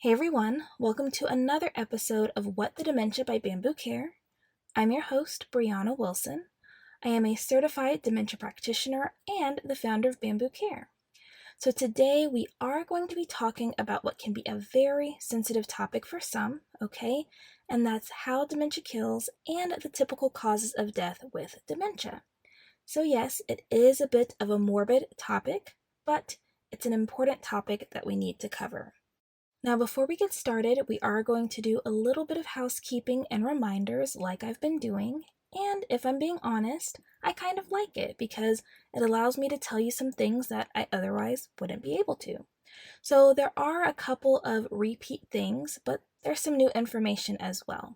Hey everyone, welcome to another episode of What the Dementia by Bambu Care. I'm your host, Brianna Wilson. I am a certified dementia practitioner and the founder of Bambu Care. So today we are going to be talking about what can be a very sensitive topic for some, okay? And that's how dementia kills and the typical causes of death with dementia. So yes, it is a bit of a morbid topic, but it's an important topic that we need to cover. Now, before we get started, we are going to do a little bit of housekeeping and reminders like I've been doing. And if I'm being honest, I kind of like it because it allows me to tell you some things that I otherwise wouldn't be able to. So there are a couple of repeat things, but there's some new information as well.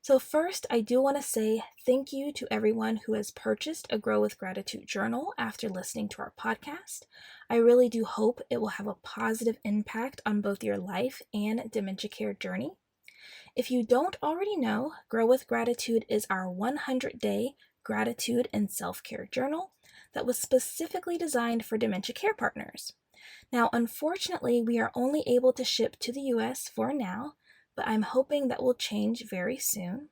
So first, I do want to say thank you to everyone who has purchased a Grow with Gratitude journal after listening to our podcast. I really do hope it will have a positive impact on both your life and dementia care journey. If you don't already know, Grow with Gratitude is our 100-day gratitude and self-care journal that was specifically designed for dementia care partners. Now, unfortunately, we are only able to ship to the US for now, but I'm hoping that will change very soon.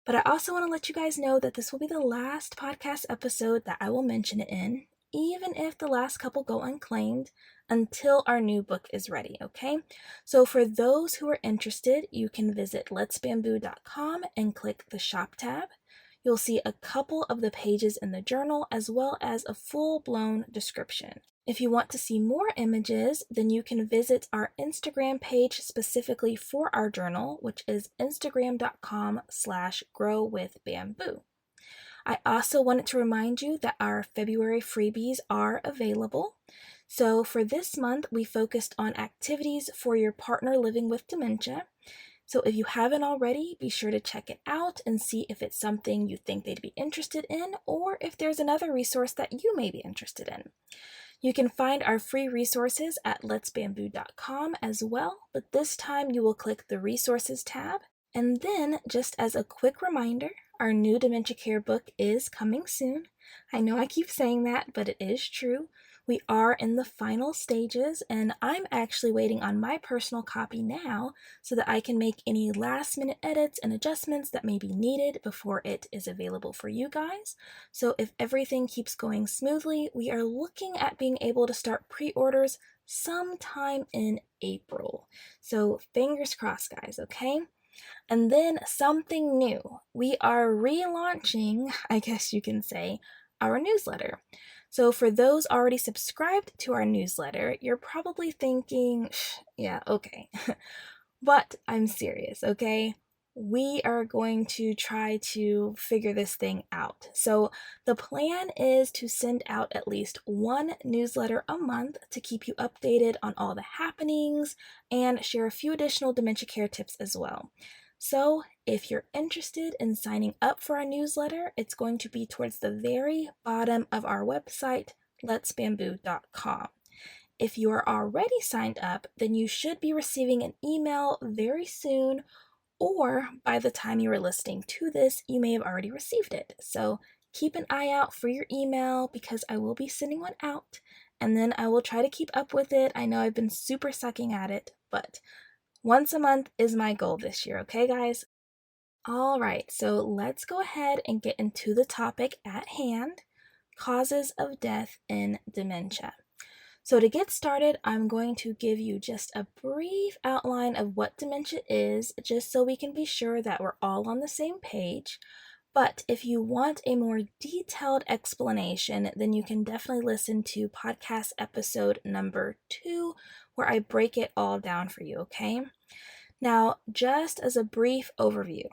But I also want to let you guys know that this will be the last podcast episode that I will mention it in, even if the last couple go unclaimed, until our new book is ready, okay? So for those who are interested, you can visit letsbamboo.com and click the shop tab. You'll see a couple of the pages in the journal as well as a full-blown description. If you want to see more images, then you can visit our Instagram page specifically for our journal, which is instagram.com/growwithbamboo. I also wanted to remind you that our February freebies are available. So for this month, we focused on activities for your partner living with dementia. So if you haven't already, be sure to check it out and see if it's something you think they'd be interested in, or if there's another resource that you may be interested in. You can find our free resources at letsbamboo.com as well, but this time you will click the Resources tab. And then, just as a quick reminder, our new dementia care book is coming soon. I know I keep saying that, but it is true. We are in the final stages, and I'm actually waiting on my personal copy now so that I can make any last-minute edits and adjustments that may be needed before it is available for you guys. So if everything keeps going smoothly, we are looking at being able to start pre-orders sometime in April. So fingers crossed, guys, okay? And then something new. We are relaunching, I guess you can say, our newsletter. So for those already subscribed to our newsletter, you're probably thinking, yeah, okay. But I'm serious, okay? We are going to try to figure this thing out. So the plan is to send out at least one newsletter a month to keep you updated on all the happenings and share a few additional dementia care tips as well. So if you're interested in signing up for our newsletter, it's going to be towards the very bottom of our website, letsbamboo.com. If you are already signed up, then you should be receiving an email very soon, or by the time you are listening to this, you may have already received it. So keep an eye out for your email because I will be sending one out, and then I will try to keep up with it. I know I've been super sucking at it, but once a month is my goal this year, okay, guys? All right, so let's go ahead and get into the topic at hand, causes of death in dementia. So to get started, I'm going to give you just a brief outline of what dementia is, just so we can be sure that we're all on the same page. But if you want a more detailed explanation, then you can definitely listen to podcast episode number 2, where I break it all down for you, okay? Now, just as a brief overview,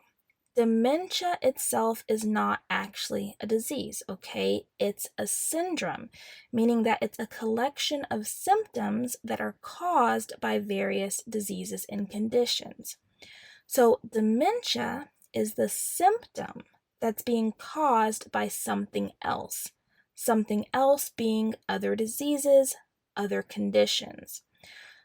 dementia itself is not actually a disease, okay? It's a syndrome, meaning that it's a collection of symptoms that are caused by various diseases and conditions. So dementia is the symptom that's being caused by something else being other diseases, other conditions.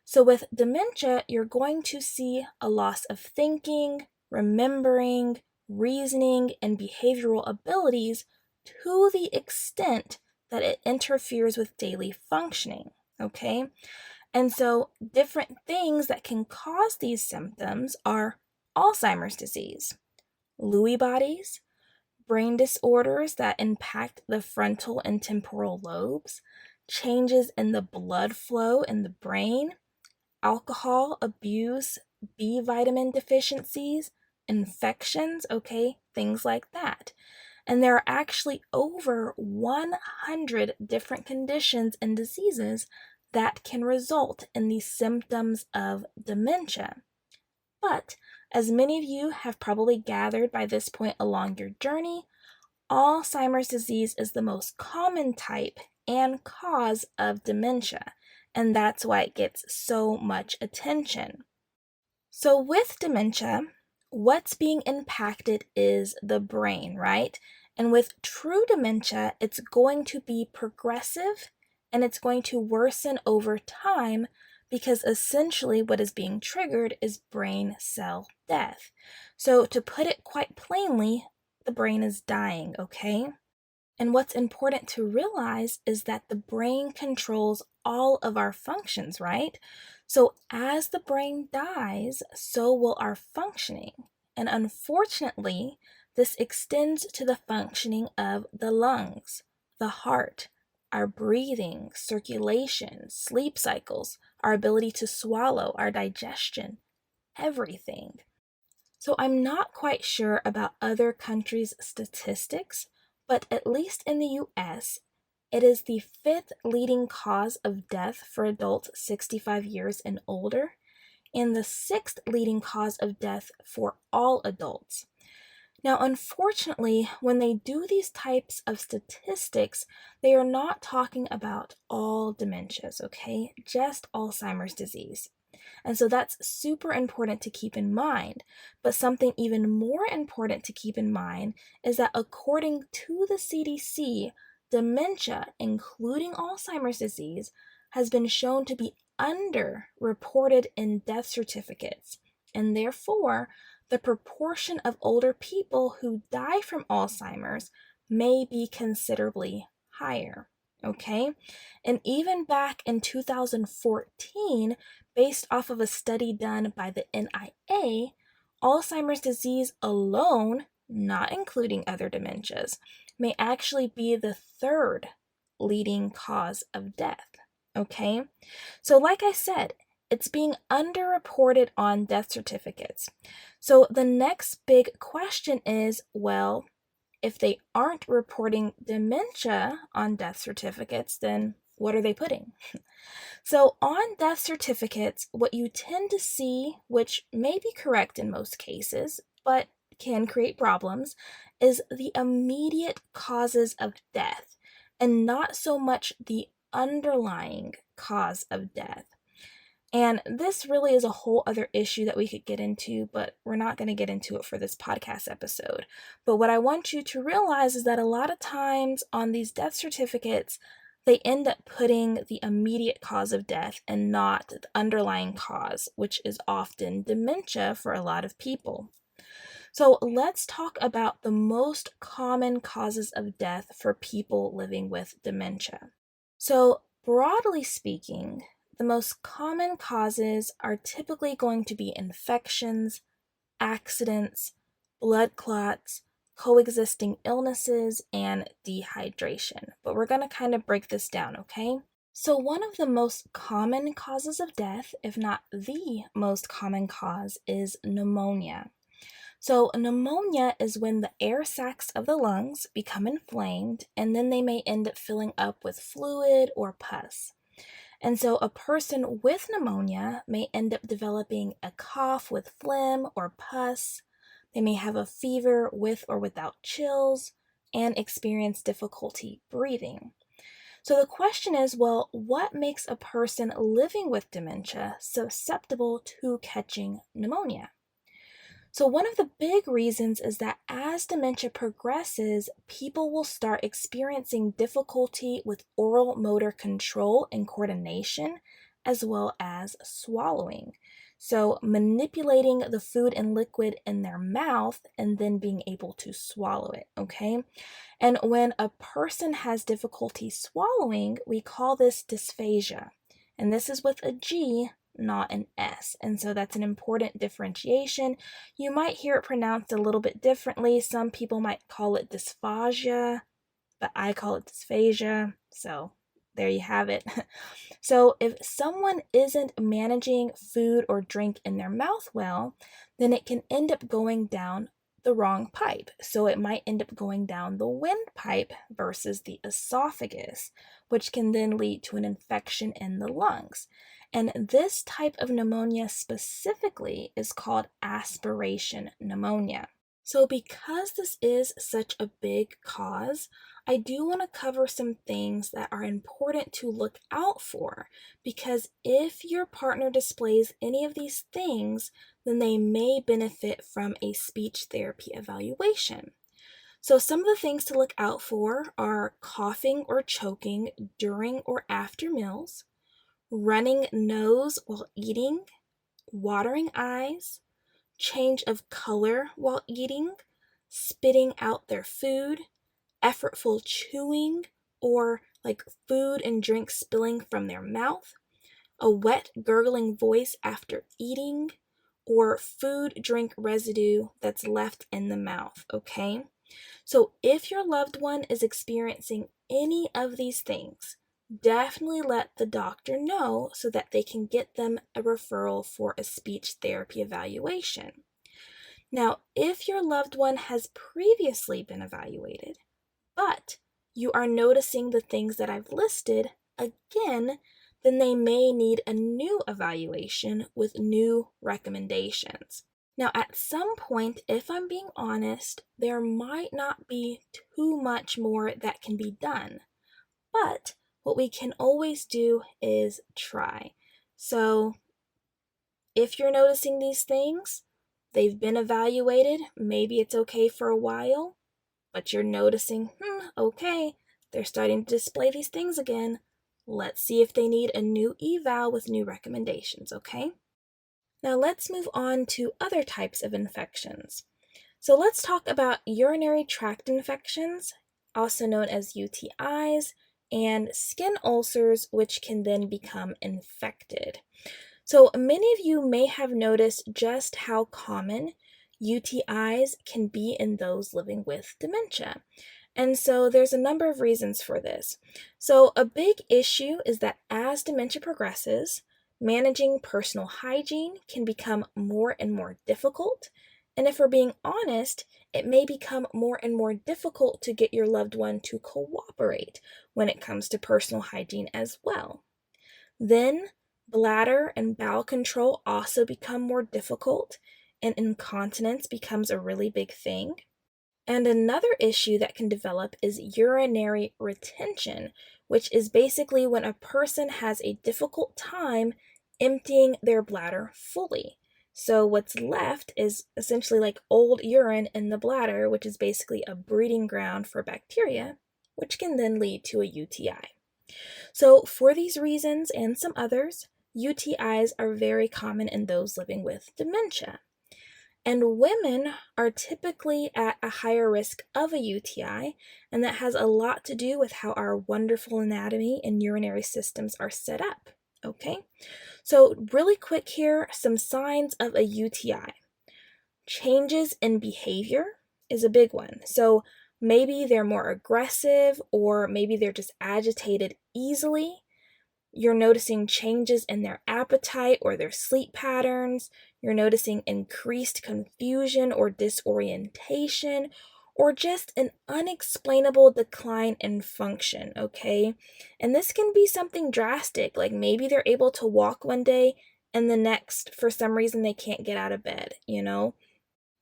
So with dementia, you're going to see a loss of thinking, remembering, reasoning, and behavioral abilities to the extent that it interferes with daily functioning, okay? And so different things that can cause these symptoms are Alzheimer's disease, Lewy bodies, brain disorders that impact the frontal and temporal lobes, changes in the blood flow in the brain, alcohol abuse, B vitamin deficiencies, infections, okay, things like that. And there are actually over 100 different conditions and diseases that can result in the symptoms of dementia. But as many of you have probably gathered by this point along your journey, Alzheimer's disease is the most common type and cause of dementia, and that's why it gets so much attention. So with dementia, what's being impacted is the brain, right? And with true dementia, it's going to be progressive and it's going to worsen over time because essentially what is being triggered is brain cell death. So to put it quite plainly, the brain is dying, okay? And what's important to realize is that the brain controls all of our functions, right? So as the brain dies, so will our functioning. And unfortunately, this extends to the functioning of the lungs, the heart, our breathing, circulation, sleep cycles, our ability to swallow, our digestion, everything. So I'm not quite sure about other countries' statistics, but at least in the US, it is the 5th leading cause of death for adults 65 years and older, and the 6th leading cause of death for all adults. Now, unfortunately, when they do these types of statistics, they are not talking about all dementias, okay? Just Alzheimer's disease. And so that's super important to keep in mind. But something even more important to keep in mind is that according to the CDC, dementia, including Alzheimer's disease, has been shown to be underreported in death certificates. And therefore, the proportion of older people who die from Alzheimer's may be considerably higher. Okay? And even back in 2014, based off of a study done by the NIA, Alzheimer's disease alone, not including other dementias, may actually be the 3rd leading cause of death. Okay? So like I said, it's being underreported on death certificates. So the next big question is, well, if they aren't reporting dementia on death certificates, then what are they putting? So on death certificates, what you tend to see, which may be correct in most cases, but can create problems, is the immediate causes of death and not so much the underlying cause of death. And this really is a whole other issue that we could get into, but we're not going to get into it for this podcast episode. But what I want you to realize is that a lot of times on these death certificates, they end up putting the immediate cause of death and not the underlying cause, which is often dementia for a lot of people. So let's talk about the most common causes of death for people living with dementia. So broadly speaking, the most common causes are typically going to be infections, accidents, blood clots, coexisting illnesses, and dehydration. But we're going to kind of break this down, okay? So one of the most common causes of death, if not the most common cause, is pneumonia. So pneumonia is when the air sacs of the lungs become inflamed, and then they may end up filling up with fluid or pus. And so a person with pneumonia may end up developing a cough with phlegm or pus. They may have a fever with or without chills and experience difficulty breathing. So the question is, well, what makes a person living with dementia susceptible to catching pneumonia? So one of the big reasons is that as dementia progresses, people will start experiencing difficulty with oral motor control and coordination, as well as swallowing. So manipulating the food and liquid in their mouth and then being able to swallow it, okay? And when a person has difficulty swallowing, we call this dysphagia. And this is with a G, not an S. And so that's an important differentiation. You might hear it pronounced a little bit differently. Some people might call it dysphagia, but I call it dysphagia. So there you have it. So if someone isn't managing food or drink in their mouth well, then it can end up going down the wrong pipe. So it might end up going down the windpipe versus the esophagus, which can then lead to an infection in the lungs. And this type of pneumonia specifically is called aspiration pneumonia. So because this is such a big cause, I do want to cover some things that are important to look out for, because if your partner displays any of these things, then they may benefit from a speech therapy evaluation. So some of the things to look out for are coughing or choking during or after meals, running nose while eating, watering eyes, change of color while eating, spitting out their food, effortful chewing, or like food and drink spilling from their mouth, a wet, gurgling voice after eating, or food, drink residue that's left in the mouth, okay? So if your loved one is experiencing any of these things, definitely let the doctor know so that they can get them a referral for a speech therapy evaluation. Now, if your loved one has previously been evaluated, but you are noticing the things that I've listed again, then they may need a new evaluation with new recommendations. Now, at some point, if I'm being honest, there might not be too much more that can be done. But what we can always do is try. So, if you're noticing these things, they've been evaluated, maybe it's okay for a while, but you're noticing, okay, they're starting to display these things again. Let's see if they need a new eval with new recommendations, okay? Now let's move on to other types of infections. So let's talk about urinary tract infections, also known as UTIs, and skin ulcers, which can then become infected. So many of you may have noticed just how common UTIs can be in those living with dementia. And so there's a number of reasons for this. So a big issue is that as dementia progresses, managing personal hygiene can become more and more difficult. And if we're being honest, it may become more and more difficult to get your loved one to cooperate when it comes to personal hygiene as well. Then bladder and bowel control also become more difficult, and incontinence becomes a really big thing. And another issue that can develop is urinary retention, which is basically when a person has a difficult time emptying their bladder fully. So what's left is essentially like old urine in the bladder, which is basically a breeding ground for bacteria, which can then lead to a UTI. So for these reasons and some others, UTIs are very common in those living with dementia. And women are typically at a higher risk of a UTI, and that has a lot to do with how our wonderful anatomy and urinary systems are set up, okay? So really quick here, some signs of a UTI. Changes in behavior is a big one. So maybe they're more aggressive, or maybe they're just agitated easily. You're noticing changes in their appetite or their sleep patterns. You're noticing increased confusion or disorientation, or just an unexplainable decline in function, okay? And this can be something drastic, like maybe they're able to walk one day and the next, for some reason, they can't get out of bed, Now,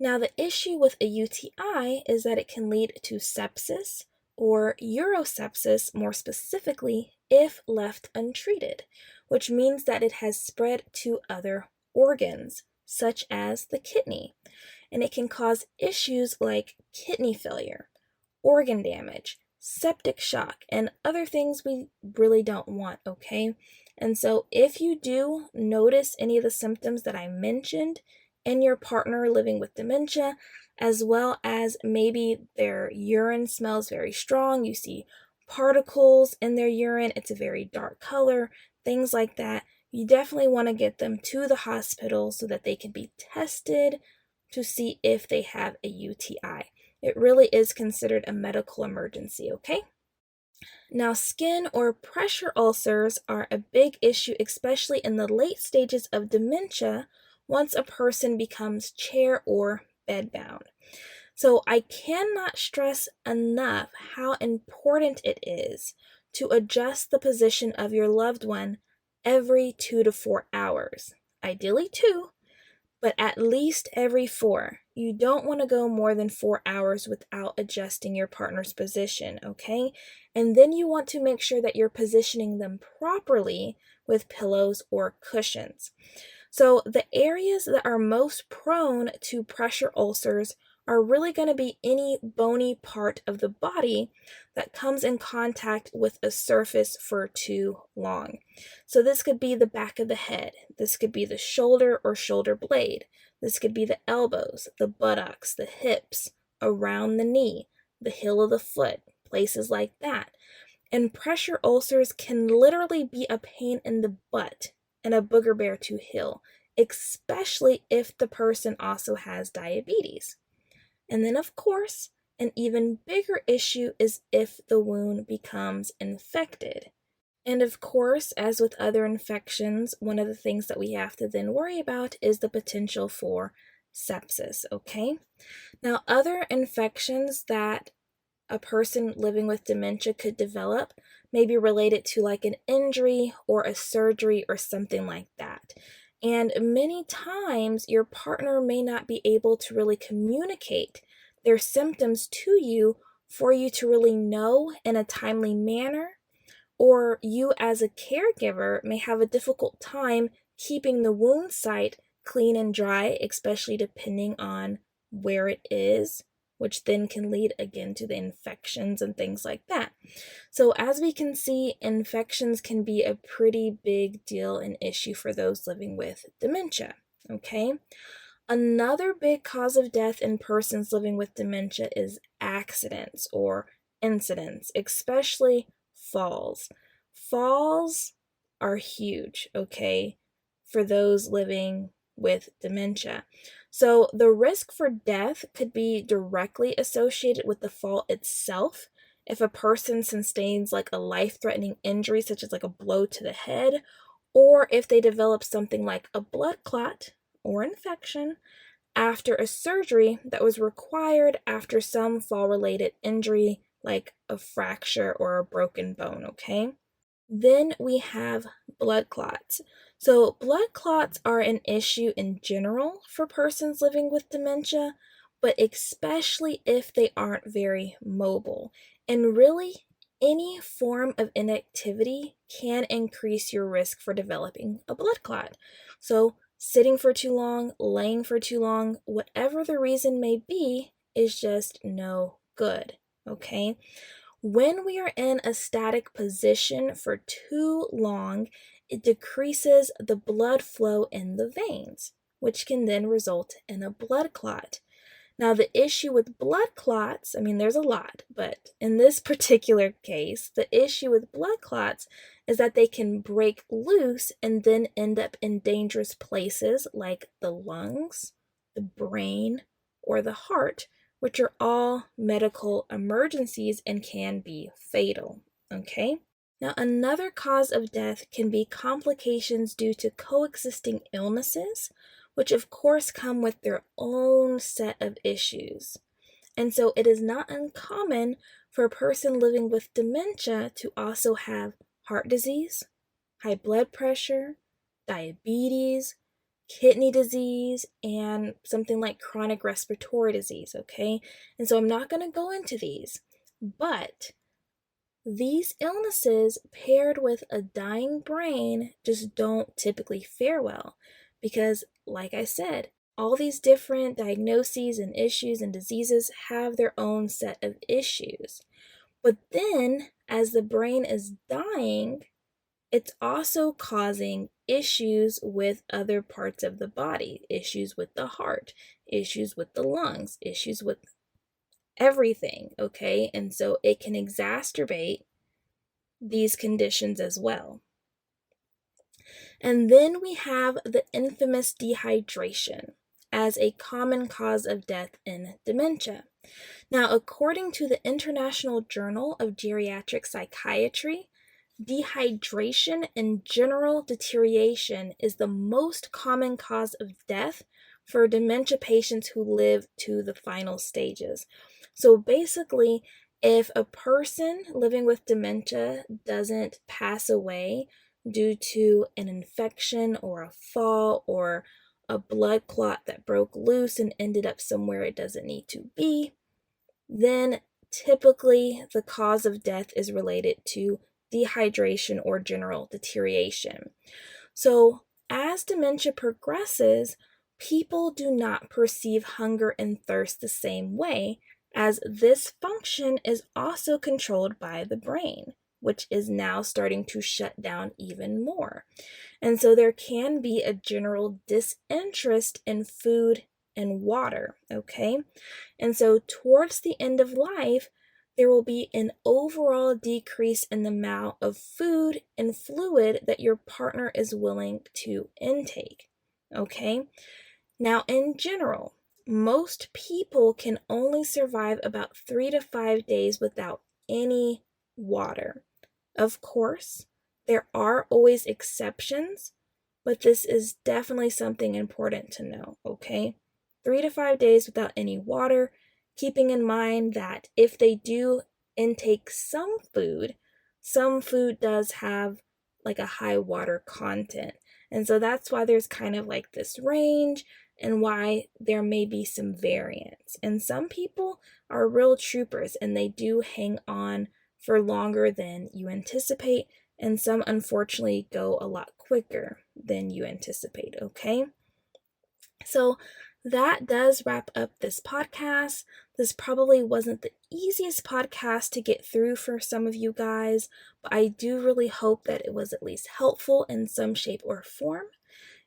the issue with a UTI is that it can lead to sepsis, or urosepsis more specifically, if left untreated, which means that it has spread to other organs, such as the kidney, and it can cause issues like kidney failure, organ damage, septic shock, and other things we really don't want, okay? And so if you do notice any of the symptoms that I mentioned in your partner living with dementia, as well as maybe their urine smells very strong, you see particles in their urine, it's a very dark color, things like that, you definitely want to get them to the hospital so that they can be tested to see if they have a UTI. It really is considered a medical emergency, okay? Now, skin or pressure ulcers are a big issue, especially in the late stages of dementia once a person becomes chair or bedbound. So I cannot stress enough how important it is to adjust the position of your loved one every 2 to 4 hours. Ideally 2, but at least every 4. You don't want to go more than 4 hours without adjusting your partner's position, okay? And then you want to make sure that you're positioning them properly with pillows or cushions. So the areas that are most prone to pressure ulcers are really going to be any bony part of the body that comes in contact with a surface for too long. So this could be the back of the head. This could be the shoulder or shoulder blade. This could be the elbows, the buttocks, the hips, around the knee, the heel of the foot, places like that. And pressure ulcers can literally be a pain in the butt and a booger bear to heal, especially if the person also has diabetes. And then, of course, an even bigger issue is if the wound becomes infected. And of course, as with other infections, one of the things that we have to then worry about is the potential for sepsis, okay? Now, other infections that a person living with dementia could develop may be related to like an injury or a surgery or something like that. And many times your partner may not be able to really communicate their symptoms to you for you to really know in a timely manner, or you as a caregiver may have a difficult time keeping the wound site clean and dry, especially depending on where it is, which then can lead again to the infections and things like that. So as we can see, infections can be a pretty big deal and issue for those living with dementia, okay? Another big cause of death in persons living with dementia is accidents or incidents, especially falls. Falls are huge, okay, for those living with dementia. So the risk for death could be directly associated with the fall itself. If a person sustains like a life-threatening injury, such as like a blow to the head, or if they develop something like a blood clot or infection after a surgery that was required after some fall-related injury, like a fracture or a broken bone, okay? Then we have blood clots. So blood clots are an issue in general for persons living with dementia, but especially if they aren't very mobile. And really, any form of inactivity can increase your risk for developing a blood clot. So sitting for too long, laying for too long, whatever the reason may be, is just no good, okay? When we are in a static position for too long, it decreases the blood flow in the veins, which can then result in a blood clot. Now, the issue with blood clots, I mean, there's a lot, but in this particular case, the issue with blood clots is that they can break loose and then end up in dangerous places like the lungs, the brain, or the heart, which are all medical emergencies and can be fatal, okay? Now, another cause of death can be complications due to coexisting illnesses, which of course come with their own set of issues. And so it is not uncommon for a person living with dementia to also have heart disease, high blood pressure, diabetes, kidney disease, and something like chronic respiratory disease, okay? And so I'm not going to go into these, but these illnesses paired with a dying brain just don't typically fare well because, like I said, all these different diagnoses and issues and diseases have their own set of issues. But then, as the brain is dying, it's also causing issues with other parts of the body, issues with the heart, issues with the lungs, issues with everything, okay? And so it can exacerbate these conditions as well. And then we have the infamous dehydration as a common cause of death in dementia. Now, according to the International Journal of Geriatric Psychiatry, dehydration and general deterioration is the most common cause of death for dementia patients who live to the final stages. So basically, if a person living with dementia doesn't pass away due to an infection or a fall or a blood clot that broke loose and ended up somewhere it doesn't need to be, then typically the cause of death is related to dehydration or general deterioration. So, as dementia progresses, people do not perceive hunger and thirst the same way, as this function is also controlled by the brain, which is now starting to shut down even more. And so there can be a general disinterest in food and water, okay? And so towards the end of life, there will be an overall decrease in the amount of food and fluid that your partner is willing to intake, okay? Now, in general, most people can only survive about 3 to 5 days without any water. Of course, there are always exceptions, but this is definitely something important to know, okay? 3 to 5 days without any water, keeping in mind that if they do intake some food does have like a high water content. And so that's why there's kind of like this range and why there may be some variance. And some people are real troopers and they do hang on for longer than you anticipate, and some unfortunately go a lot quicker than you anticipate, okay? So that does wrap up this podcast. This probably wasn't the easiest podcast to get through for some of you guys, but I do really hope that it was at least helpful in some shape or form.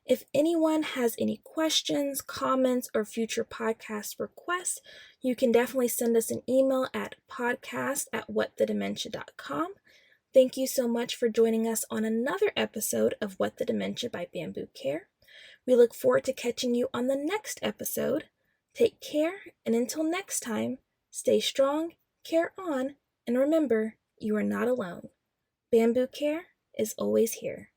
If anyone has any questions, comments, or future podcast requests, you can definitely send us an email at podcast@whatthedementia.com. Thank you so much for joining us on another episode of What the Dementia by Bambu Care. We look forward to catching you on the next episode. Take care, and until next time, stay strong, care on, and remember, you are not alone. Bambu Care is always here.